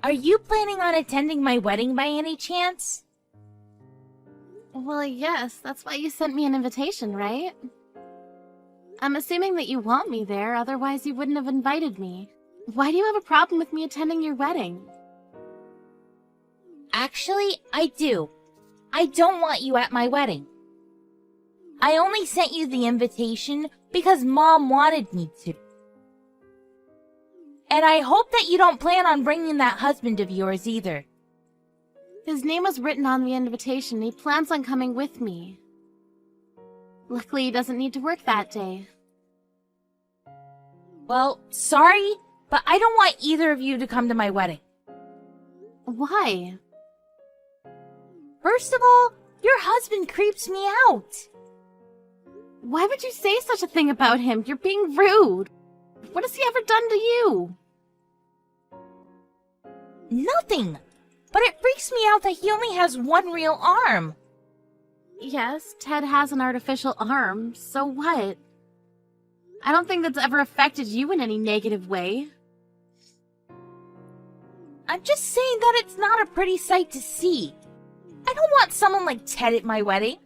Are you planning on attending my wedding by any chance? Well, yes, that's why you sent me an invitation, right? I'm assuming that you want me there, otherwise you wouldn't have invited me. Why do you have a problem with me attending your wedding? Actually, I do. I don't want you at my wedding. I only sent you the invitation because Mom wanted me to. And I hope that you don't plan on bringing that husband of yours either. His name was written on the invitation. He plans on coming with me. Luckily, he doesn't need to work that day. Well, sorry, but I don't want either of you to come to my wedding. Why? First of all, your husband creeps me out. Why would you say such a thing about him? You're being rude. What has he ever done to you? Nothing. But it freaks me out that he only has one real arm. Yes, Ted has an artificial arm, so what? I don't think that's ever affected you in any negative way. I'm just saying that it's not a pretty sight to see. I don't want someone like Ted at my wedding.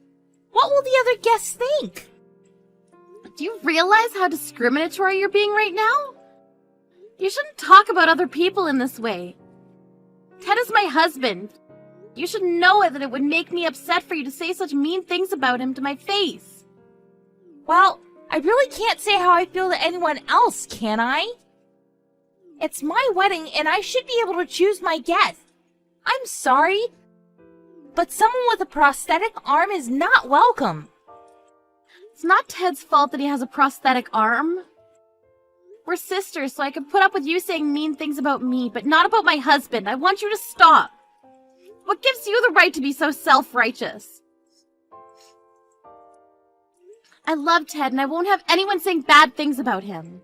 What will the other guests think? Do you realize how discriminatory you're being right now? You shouldn't talk about other people in this way. Ted is my husband. You should know that it would make me upset for you to say such mean things about him to my face. Well, I really can't say how I feel to anyone else, can I? It's my wedding and I should be able to choose my guests. I'm sorry, but someone with a prosthetic arm is not welcome. It's not Ted's fault that he has a prosthetic arm. We're sisters, so I can put up with you saying mean things about me, but not about my husband. I want you to stop. What gives you the right to be so self-righteous? I love Ted, and I won't have anyone saying bad things about him.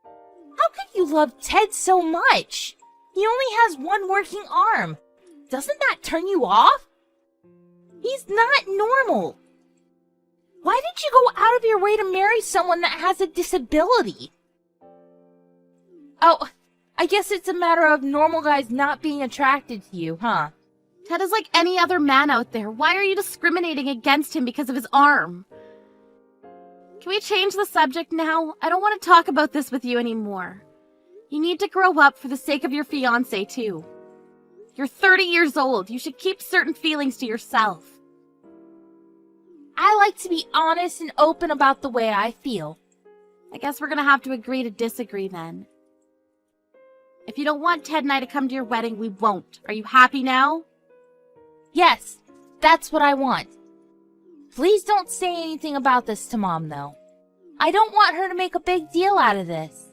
How could you love Ted so much? He only has one working arm. Doesn't that turn you off? He's not normal. Why did you go out of your way to marry someone that has a disability? Oh, I guess it's a matter of normal guys not being attracted to you, huh? Ted is like any other man out there. Why are you discriminating against him because of his arm? Can we change the subject now? I don't want to talk about this with you anymore. You need to grow up for the sake of your fiancé, too. You're 30 years old. You should keep certain feelings to yourself. I like to be honest and open about the way I feel. I guess we're gonna have to agree to disagree then. If you don't want Ted and I to come to your wedding, we won't. Are you happy now? Yes, that's what I want. Please don't say anything about this to Mom, though. I don't want her to make a big deal out of this.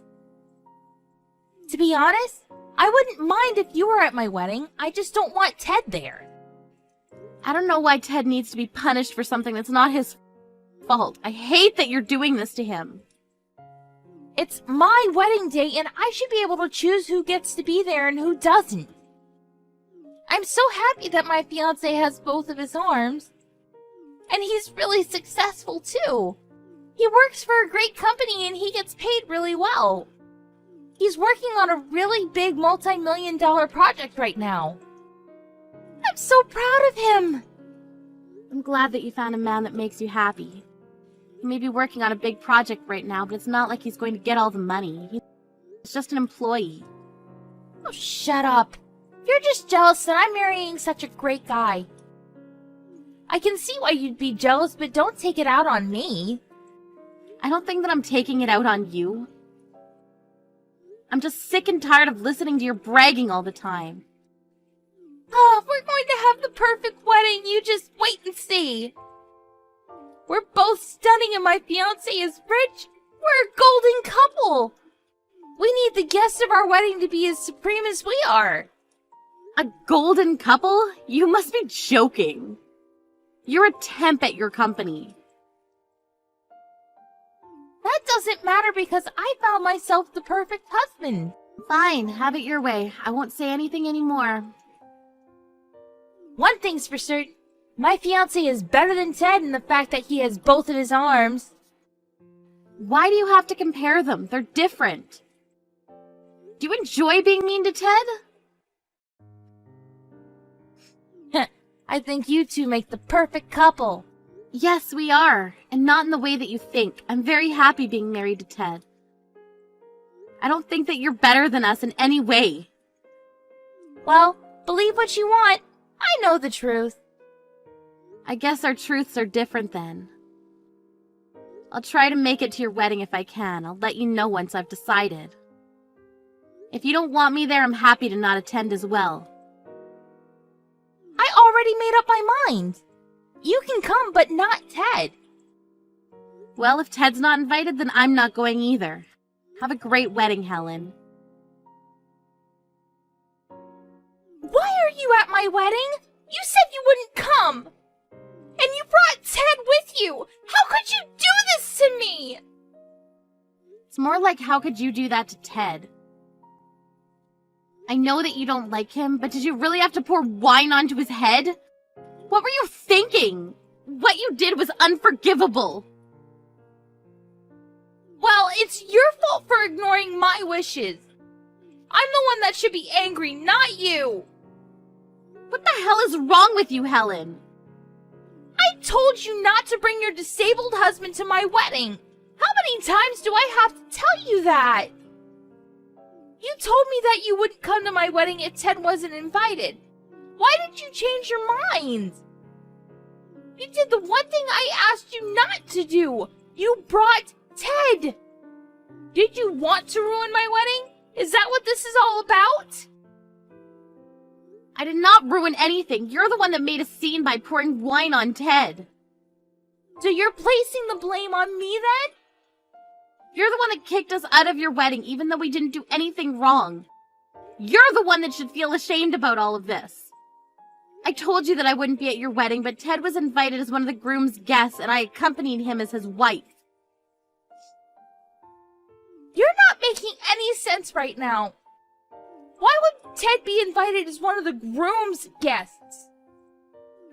To be honest, I wouldn't mind if you were at my wedding. I just don't want Ted there. I don't know why Ted needs to be punished for something that's not his fault. I hate that you're doing this to him. It's my wedding day and I should be able to choose who gets to be there and who doesn't. I'm so happy that my fiancé has both of his arms. And he's really successful too. He works for a great company and he gets paid really well. He's working on a really big multi-million-dollar project right now. I'm so proud of him! I'm glad that you found a man that makes you happy. He may be working on a big project right now, but it's not like he's going to get all the money. He's just an employee. Oh, shut up. You're just jealous that I'm marrying such a great guy. I can see why you'd be jealous, but don't take it out on me. I don't think that I'm taking it out on you. I'm just sick and tired of listening to your bragging all the time. Oh, we're going to have the perfect wedding. You just wait and see. We're both stunning and my fiancé is rich. We're a golden couple. We need the guests of our wedding to be as supreme as we are. A golden couple? You must be joking. You're a temp at your company. That doesn't matter because I found myself the perfect husband. Fine, have it your way. I won't say anything anymore. One thing's for certain. My fiancé is better than Ted in the fact that he has both of his arms. Why do you have to compare them? They're different. Do you enjoy being mean to Ted? I think you two make the perfect couple. Yes, we are, and not in the way that you think. I'm very happy being married to Ted. I don't think that you're better than us in any way. Well, believe what you want. I know the truth. I guess our truths are different then. I'll try to make it to your wedding if I can. I'll let you know once I've decided. If you don't want me there, I'm happy to not attend as well. I already made up my mind. You can come, but not Ted. Well, if Ted's not invited, then I'm not going either. Have a great wedding, Helen. Why are you at my wedding? You said you wouldn't come. And you brought Ted with you. How could you do this to me? It's more like, how could you do that to Ted? I know that you don't like him, but did you really have to pour wine onto his head? What were you thinking? What you did was unforgivable. Well, it's your fault for ignoring my wishes. I'm the one that should be angry, not you. What the hell is wrong with you, Helen? I told you not to bring your disabled husband to my wedding. How many times do I have to tell you that? You told me that you wouldn't come to my wedding if Ted wasn't invited. Why did you change your mind? You did the one thing I asked you not to do. You brought Ted. Did you want to ruin my wedding? Is that what this is all about? I did not ruin anything. You're the one that made a scene by pouring wine on Ted. So you're placing the blame on me then? You're the one that kicked us out of your wedding even though we didn't do anything wrong. You're the one that should feel ashamed about all of this. I told you that I wouldn't be at your wedding, but Ted was invited as one of the groom's guests and I accompanied him as his wife. You're not making any sense right now. Why would Ted be invited as one of the groom's guests?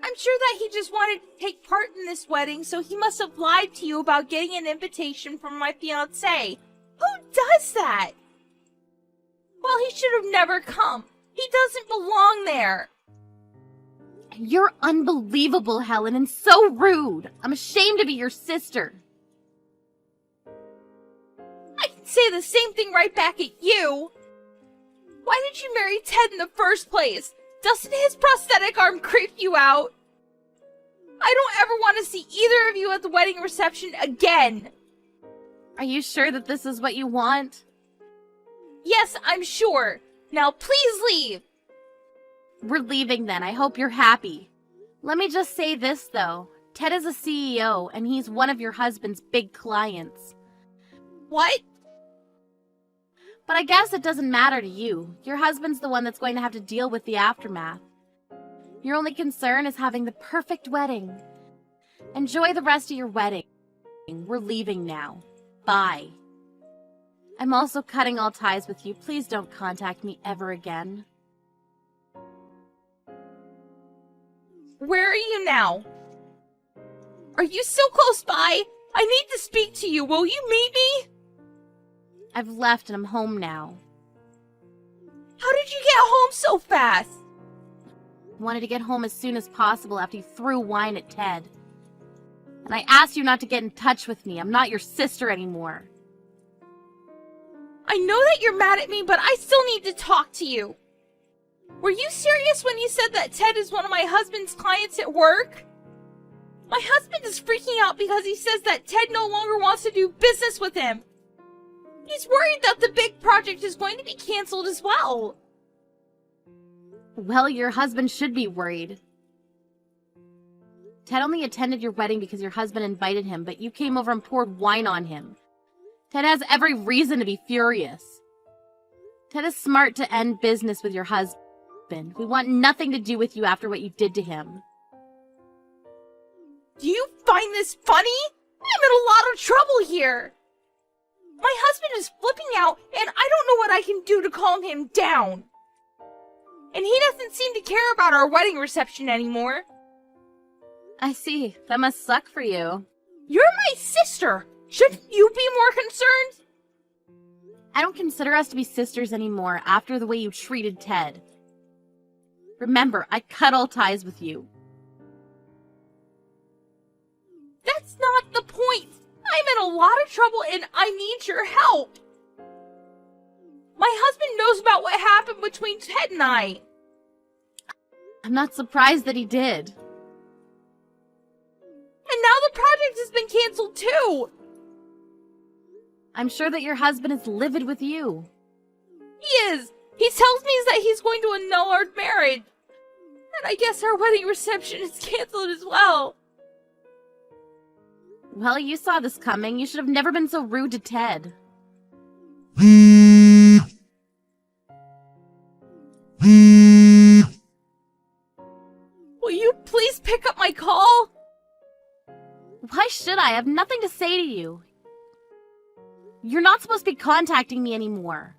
I'm sure that he just wanted to take part in this wedding, so he must have lied to you about getting an invitation from my fiancé. Who does that? Well, he should have never come. He doesn't belong there. You're unbelievable, Helen, and so rude. I'm ashamed to be your sister. I can say the same thing right back at you. Why did you marry Ted in the first place? Doesn't his prosthetic arm creep you out? I don't ever want to see either of you at the wedding reception again. Are you sure that this is what you want? Yes, I'm sure. Now please leave. We're leaving then. I hope you're happy. Let me just say this, though. Ted is a CEO, and he's one of your husband's big clients. What? But I guess it doesn't matter to you. Your husband's the one that's going to have to deal with the aftermath. Your only concern is having the perfect wedding. Enjoy the rest of your wedding. We're leaving now. Bye. I'm also cutting all ties with you. Please don't contact me ever again. Where are you now? Are you still close by? I need to speak to you. Will you meet me? I've left and I'm home now. How did you get home so fast? Wanted to get home as soon as possible after you threw wine at Ted. And I asked you not to get in touch with me. I'm not your sister anymore. I know that you're mad at me, but I still need to talk to you. Were you serious when you said that Ted is one of my husband's clients at work? My husband is freaking out because he says that Ted no longer wants to do business with him. He's worried that the big project is going to be canceled as well. Well, your husband should be worried. Ted only attended your wedding because your husband invited him, but you came over and poured wine on him. Ted has every reason to be furious. Ted is smart to end business with your husband. We want nothing to do with you after what you did to him. Do you find this funny? I'm in a lot of trouble here. My husband is flipping out, and I don't know what I can do to calm him down. And he doesn't seem to care about our wedding reception anymore. I see. That must suck for you. You're my sister. Shouldn't you be more concerned? I don't consider us to be sisters anymore after the way you treated Ted. Remember, I cut all ties with you. That's not the point! I'm in a lot of trouble and I need your help! My husband knows about what happened between Ted and I. I'm not surprised that he did. And now the project has been canceled too! I'm sure that your husband is livid with you. He is! He tells me that he's going to annul our marriage. And I guess our wedding reception is canceled as well. Well, you saw this coming. You should have never been so rude to Ted. Will you please pick up my call? Why should I? I have nothing to say to you. You're not supposed to be contacting me anymore.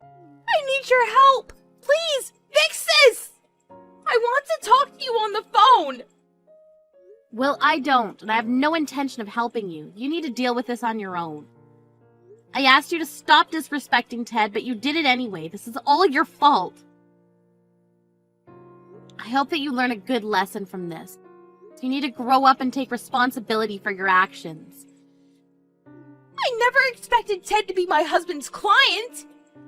I need your help! Please, fix this! I want to talk to you on the phone! Well, I don't, and I have no intention of helping you. You need to deal with this on your own. I asked you to stop disrespecting Ted, but you did it anyway. This is all your fault. I hope that you learn a good lesson from this. You need to grow up and take responsibility for your actions. I never expected Ted to be my husband's client!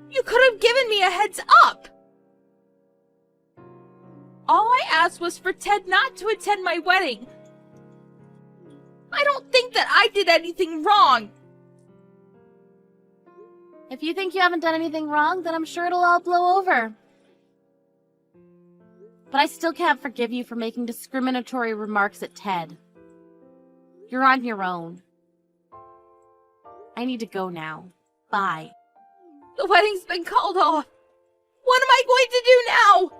You could have given me a heads up! All I asked was for Ted not to attend my wedding. I don't think that I did anything wrong. If you think you haven't done anything wrong, then I'm sure it'll all blow over. But I still can't forgive you for making discriminatory remarks at Ted. You're on your own. I need to go now. Bye. The wedding's been called off. What am I going to do now?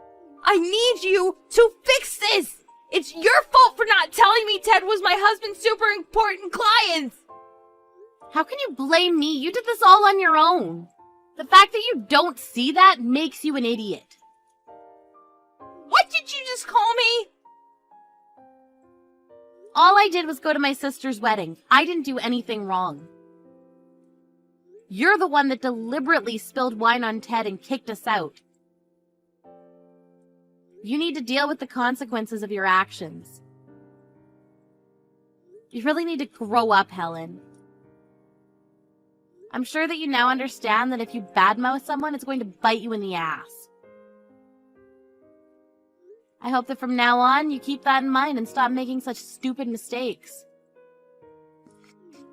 I need you to fix this! It's your fault for not telling me Ted was my husband's super important client! How can you blame me? You did this all on your own. The fact that you don't see that makes you an idiot. What did you just call me? All I did was go to my sister's wedding. I didn't do anything wrong. You're the one that deliberately spilled wine on Ted and kicked us out. You need to deal with the consequences of your actions. You really need to grow up, Helen. I'm sure that you now understand that if you badmouth someone, it's going to bite you in the ass. I hope that from now on, you keep that in mind and stop making such stupid mistakes.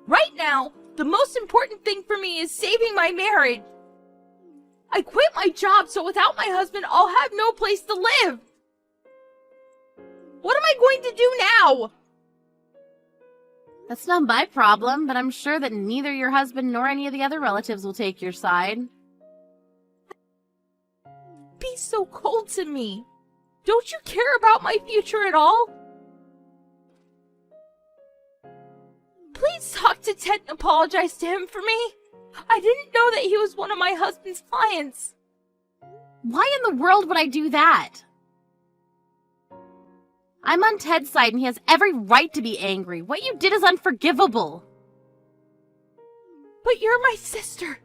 Right now, the most important thing for me is saving my marriage. I quit my job, so without my husband, I'll have no place to live. What am I going to do now? That's not my problem, but I'm sure that neither your husband nor any of the other relatives will take your side. Be so cold to me. Don't you care about my future at all? Please talk to Ted and apologize to him for me. I didn't know that he was one of my husband's clients. Why in the world would I do that? I'm on Ted's side and he has every right to be angry. What you did is unforgivable. But you're my sister.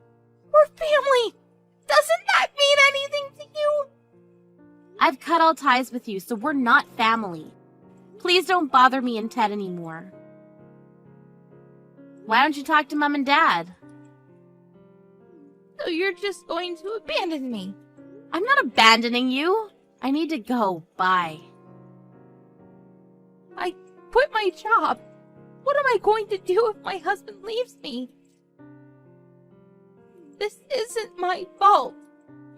We're family. Doesn't that mean anything to you? I've cut all ties with you, so we're not family. Please don't bother me and Ted anymore. Why don't you talk to Mom and Dad? So you're just going to abandon me? I'm not abandoning you. I need to go. Bye. I quit my job. What am I going to do if my husband leaves me? This isn't my fault.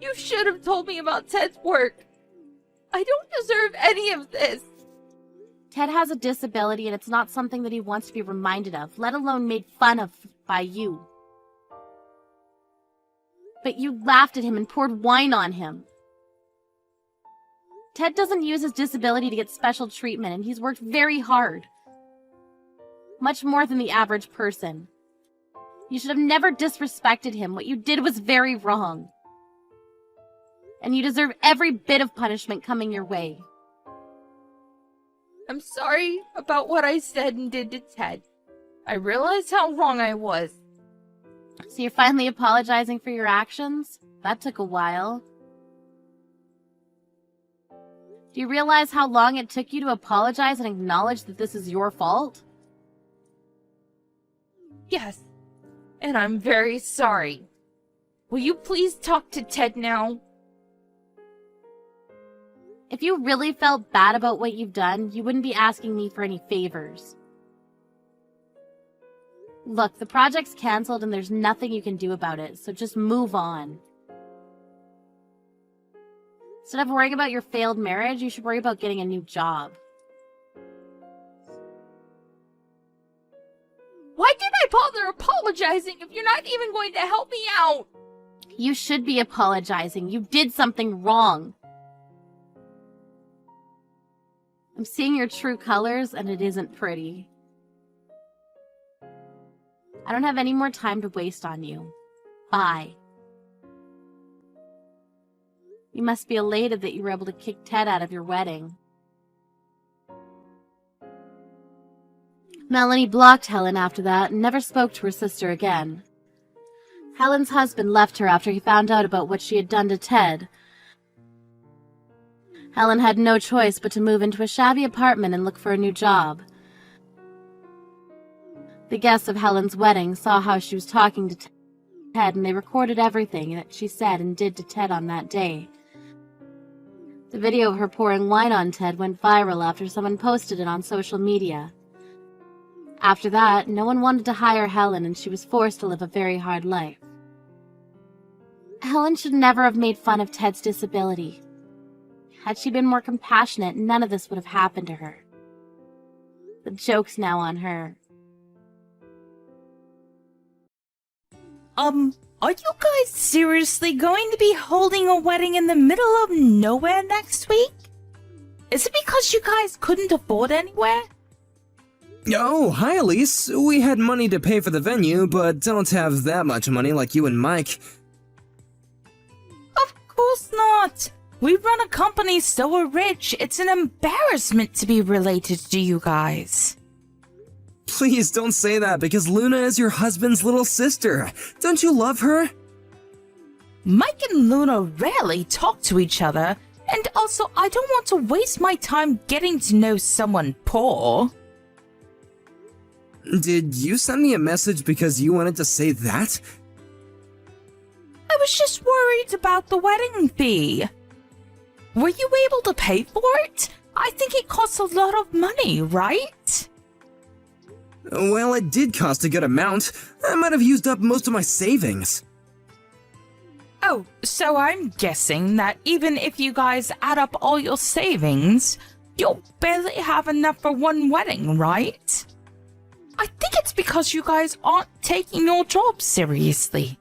You should have told me about Ted's work. I don't deserve any of this. Ted has a disability and it's not something that he wants to be reminded of, let alone made fun of by you. But you laughed at him and poured wine on him. Ted doesn't use his disability to get special treatment, and he's worked very hard. Much more than the average person. You should have never disrespected him. What you did was very wrong. And you deserve every bit of punishment coming your way. I'm sorry about what I said and did to Ted. I realized how wrong I was. So you're finally apologizing for your actions? That took a while. Do you realize how long it took you to apologize and acknowledge that this is your fault? Yes, and I'm very sorry. Will you please talk to Ted now? If you really felt bad about what you've done, you wouldn't be asking me for any favors. Look, the project's cancelled and there's nothing you can do about it, so just move on. Instead of worrying about your failed marriage, you should worry about getting a new job. Why did I bother apologizing if you're not even going to help me out? You should be apologizing. You did something wrong. I'm seeing your true colors, and it isn't pretty. I don't have any more time to waste on you. Bye. You must be elated that you were able to kick Ted out of your wedding. Melanie blocked Helen after that and never spoke to her sister again. Helen's husband left her after he found out about what she had done to Ted. Helen had no choice but to move into a shabby apartment and look for a new job. The guests of Helen's wedding saw how she was talking to Ted, and they recorded everything that she said and did to Ted on that day. The video of her pouring wine on Ted went viral after someone posted it on social media. After that, no one wanted to hire Helen, and she was forced to live a very hard life. Helen should never have made fun of Ted's disability. Had she been more compassionate, none of this would have happened to her. The joke's now on her. Are you guys seriously going to be holding a wedding in the middle of nowhere next week? Is it because you guys couldn't afford anywhere? Oh, hi Elise. We had money to pay for the venue, but don't have that much money like you and Mike. Of course not. We run a company so we're rich, it's an embarrassment to be related to you guys. Please don't say that because Luna is your husband's little sister. Don't you love her? Mike and Luna rarely talk to each other, and also I don't want to waste my time getting to know someone poor. Did you send me a message because you wanted to say that? I was just worried about the wedding fee. Were you able to pay for it? I think it costs a lot of money, right? Well, it did cost a good amount. I might have used up most of my savings. Oh, so I'm guessing that even if you guys add up all your savings, you'll barely have enough for one wedding, right? I think it's because you guys aren't taking your job seriously.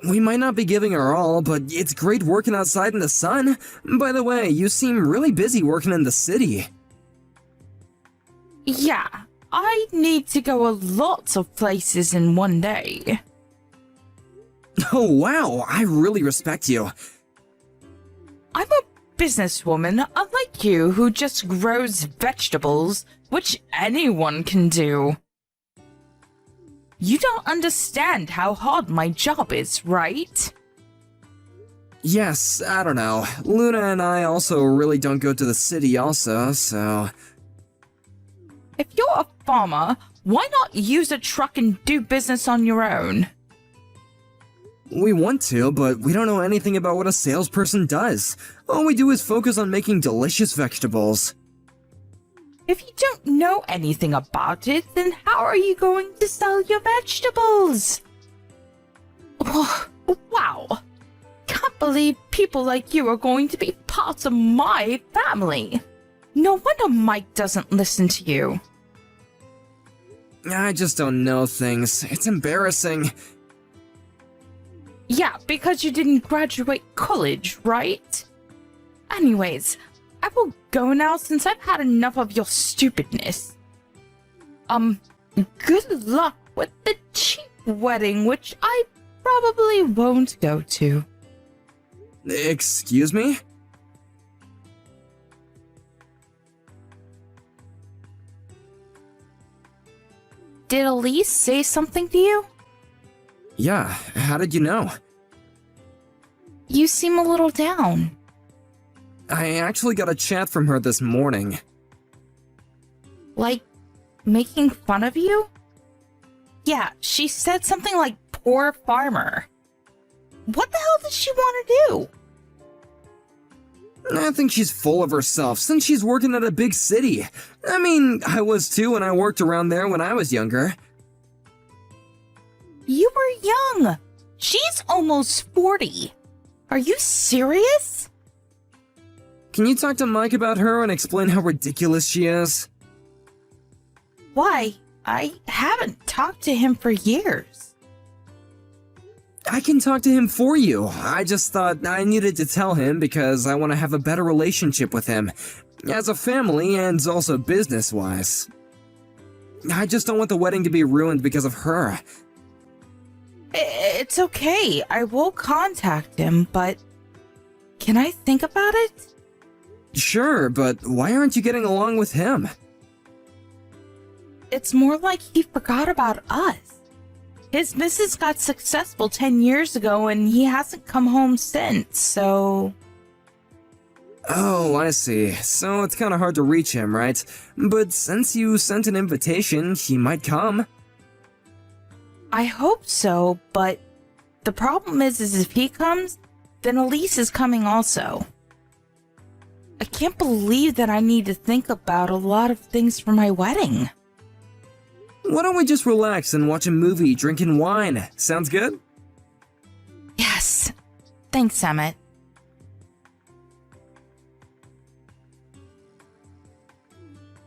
We might not be giving our all, but it's great working outside in the sun. By the way, you seem really busy working in the city. Yeah, I need to go a lot of places in one day. Oh wow, I really respect you. I'm a businesswoman, unlike you, who just grows vegetables, which anyone can do. You don't understand how hard my job is, right? Yes, I don't know. Luna and I also really don't go to the city also, so... If you're a farmer, why not use a truck and do business on your own? We want to, but we don't know anything about what a salesperson does. All we do is focus on making delicious vegetables. If you don't know anything about it, then how are you going to sell your vegetables? Oh, wow. Can't believe people like you are going to be part of my family. No wonder Mike doesn't listen to you. I just don't know things. It's embarrassing. Yeah, because you didn't graduate college, right? Anyways, I will go now since I've had enough of your stupidness. Good luck with the cheap wedding, which I probably won't go to. Excuse me? Did Elise say something to you? Yeah, how did you know? You seem a little down. I actually got a chat from her this morning. Like, making fun of you? Yeah, she said something like, poor farmer. What the hell does she want to do? I think she's full of herself since she's working at a big city. I mean, I was too when I worked around there when I was younger. You were young. She's almost 40. Are you serious? Can you talk to Mike about her and explain how ridiculous she is? Why? I haven't talked to him for years. I can talk to him for you. I just thought I needed to tell him because I want to have a better relationship with him. As a family and also business-wise. I just don't want the wedding to be ruined because of her. It's okay. I will contact him, but can I think about it? Sure, but why aren't you getting along with him? It's more like he forgot about us. His missus got successful 10 years ago and he hasn't come home since, so... Oh, I see. So it's kinda hard to reach him, right? But since you sent an invitation, he might come. I hope so, but the problem is if he comes, then Elise is coming also. I can't believe that I need to think about a lot of things for my wedding. Why don't we just relax and watch a movie drinking wine? Sounds good? Yes. Thanks, Emmett.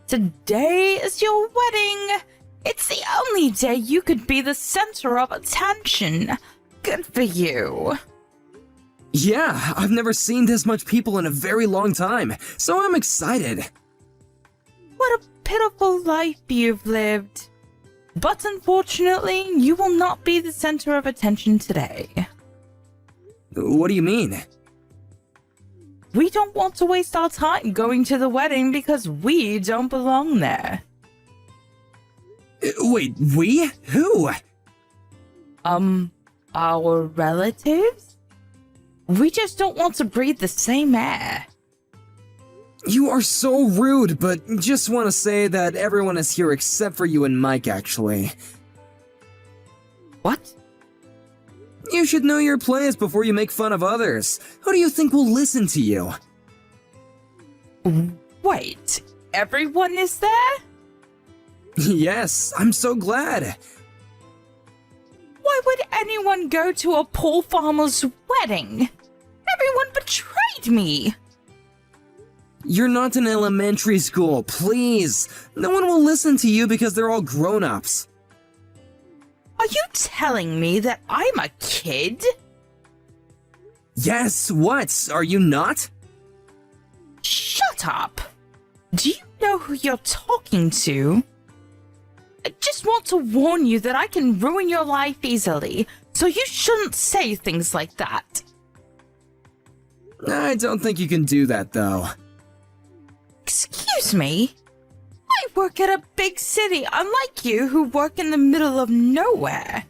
Today is your wedding. It's the only day you could be the center of attention. Good for you. Yeah, I've never seen this much people in a very long time, so I'm excited. What a pitiful life you've lived. But unfortunately, you will not be the center of attention today. What do you mean? We don't want to waste our time going to the wedding because we don't belong there. Wait, we? Who? Our relatives? We just don't want to breathe the same air. You are so rude, but just want to say that everyone is here except for you and Mike, actually. What? You should know your place before you make fun of others. Who do you think will listen to you? Wait, everyone is there? Yes, I'm so glad. Why would anyone go to a poor farmer's wedding? Everyone betrayed me. You're not in elementary school, please. No one will listen to you because they're all grown-ups. Are you telling me that I'm a kid? Yes, what? Are you not? Shut up! Do you know who you're talking to? I just want to warn you that I can ruin your life easily, so you shouldn't say things like that. I don't think you can do that, though. Excuse me? I work at a big city, unlike you who work in the middle of nowhere.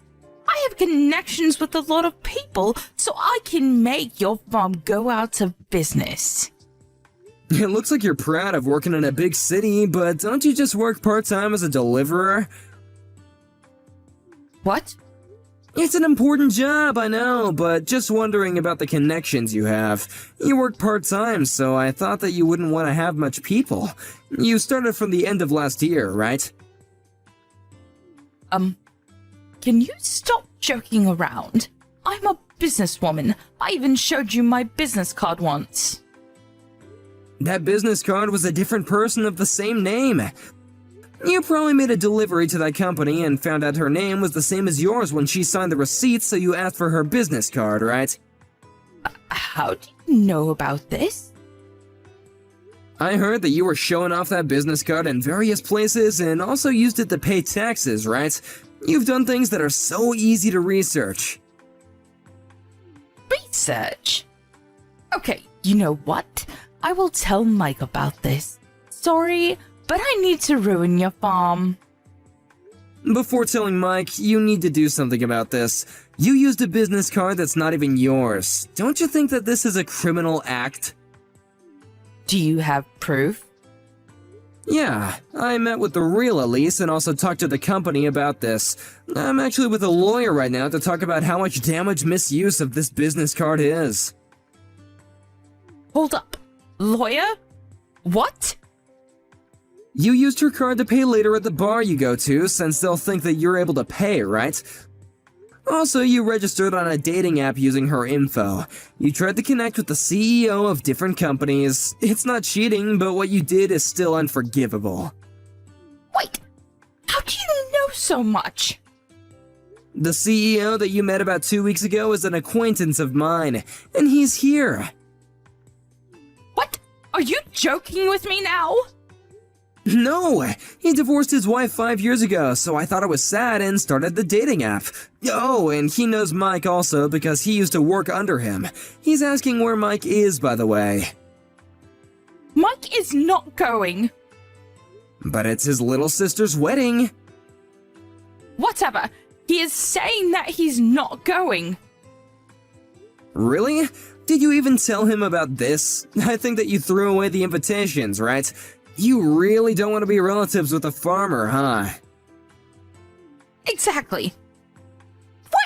I have connections with a lot of people, so I can make your farm go out of business. It looks like you're proud of working in a big city, but don't you just work part-time as a deliverer? What? It's an important job, I know, but just wondering about the connections you have. You work part-time, so I thought that you wouldn't want to have much people. You started from the end of last year, right? Can you stop joking around? I'm a businesswoman. I even showed you my business card once. That business card was a different person of the same name. You probably made a delivery to that company and found out her name was the same as yours when she signed the receipt, so you asked for her business card, right? How do you know about this? I heard that you were showing off that business card in various places and also used it to pay taxes, right? You've done things that are so easy to research. Research? Okay, you know what? I will tell Mike about this. Sorry, but I need to ruin your farm. Before telling Mike, you need to do something about this. You used a business card that's not even yours. Don't you think that this is a criminal act? Do you have proof? Yeah, I met with the real Elise and also talked to the company about this. I'm actually with a lawyer right now to talk about how much damage misuse of this business card is. Hold up. Lawyer? What? You used her card to pay later at the bar you go to, since they'll think that you're able to pay, right? Also, you registered on a dating app using her info. You tried to connect with the CEO of different companies. It's not cheating, but what you did is still unforgivable. Wait, how do you know so much? The CEO that you met about 2 weeks ago is an acquaintance of mine, and he's here. What? Are you joking with me now? No, he divorced his wife 5 years ago, so I thought it was sad and started the dating app. Oh, and he knows Mike also because he used to work under him. He's asking where Mike is, by the way. Mike is not going. But it's his little sister's wedding. Whatever. He is saying that he's not going. Really? Did you even tell him about this? I think that you threw away the invitations, right? You really don't want to be relatives with a farmer, huh? Exactly.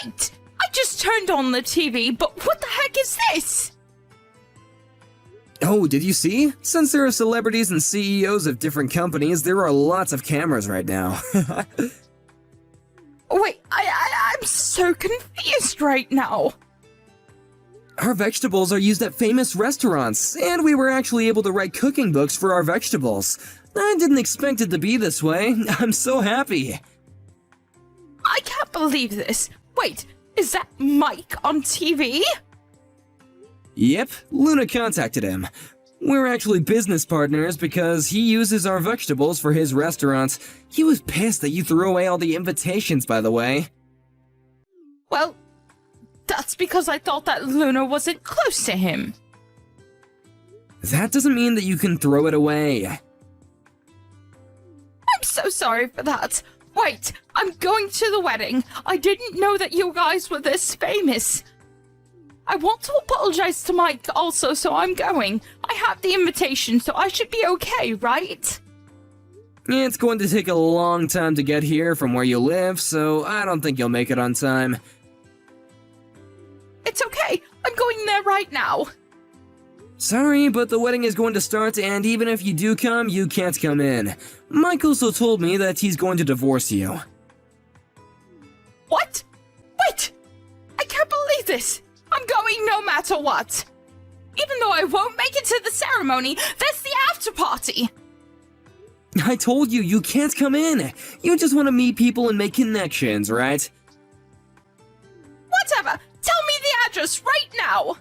Wait! I just turned on the TV, but what the heck is this? Oh, did you see? Since there are celebrities and CEOs of different companies, there are lots of cameras right now. Wait, I'm so confused right now. Our vegetables are used at famous restaurants, and we were actually able to write cooking books for our vegetables. I didn't expect it to be this way. I'm so happy. I can't believe this. Wait, is that Mike on TV? Yep, Luna contacted him. We're actually business partners because he uses our vegetables for his restaurant. He was pissed that you threw away all the invitations, by the way. Well, that's because I thought that Luna wasn't close to him. That doesn't mean that you can throw it away. I'm so sorry for that. Wait, I'm going to the wedding. I didn't know that you guys were this famous. I want to apologize to Mike also, so I'm going. I have the invitation, so I should be okay, right? It's going to take a long time to get here from where you live, so I don't think you'll make it on time. It's okay. I'm going there right now. Sorry, but the wedding is going to start, and even if you do come, you can't come in. Mike also told me that he's going to divorce you. What? Wait! I can't believe this! I'm going no matter what! Even though I won't make it to the ceremony, there's the after party! I told you, you can't come in! You just want to meet people and make connections, right? Whatever! Tell me the address right now!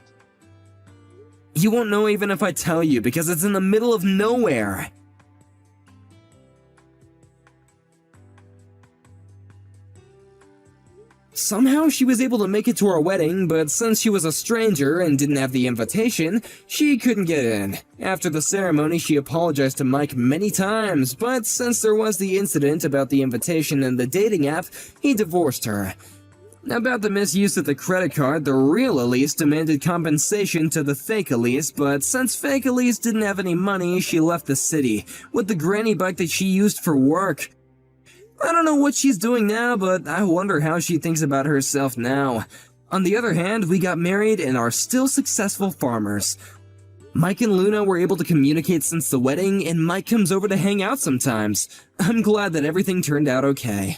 You won't know even if I tell you, because it's in the middle of nowhere. Somehow she was able to make it to our wedding, but since she was a stranger and didn't have the invitation, she couldn't get in. After the ceremony, she apologized to Mike many times, but since there was the incident about the invitation and the dating app, he divorced her. About the misuse of the credit card, the real Elise demanded compensation to the fake Elise, but since fake Elise didn't have any money, she left the city, with the granny bike that she used for work. I don't know what she's doing now, but I wonder how she thinks about herself now. On the other hand, we got married and are still successful farmers. Mike and Luna were able to communicate since the wedding, and Mike comes over to hang out sometimes. I'm glad that everything turned out okay.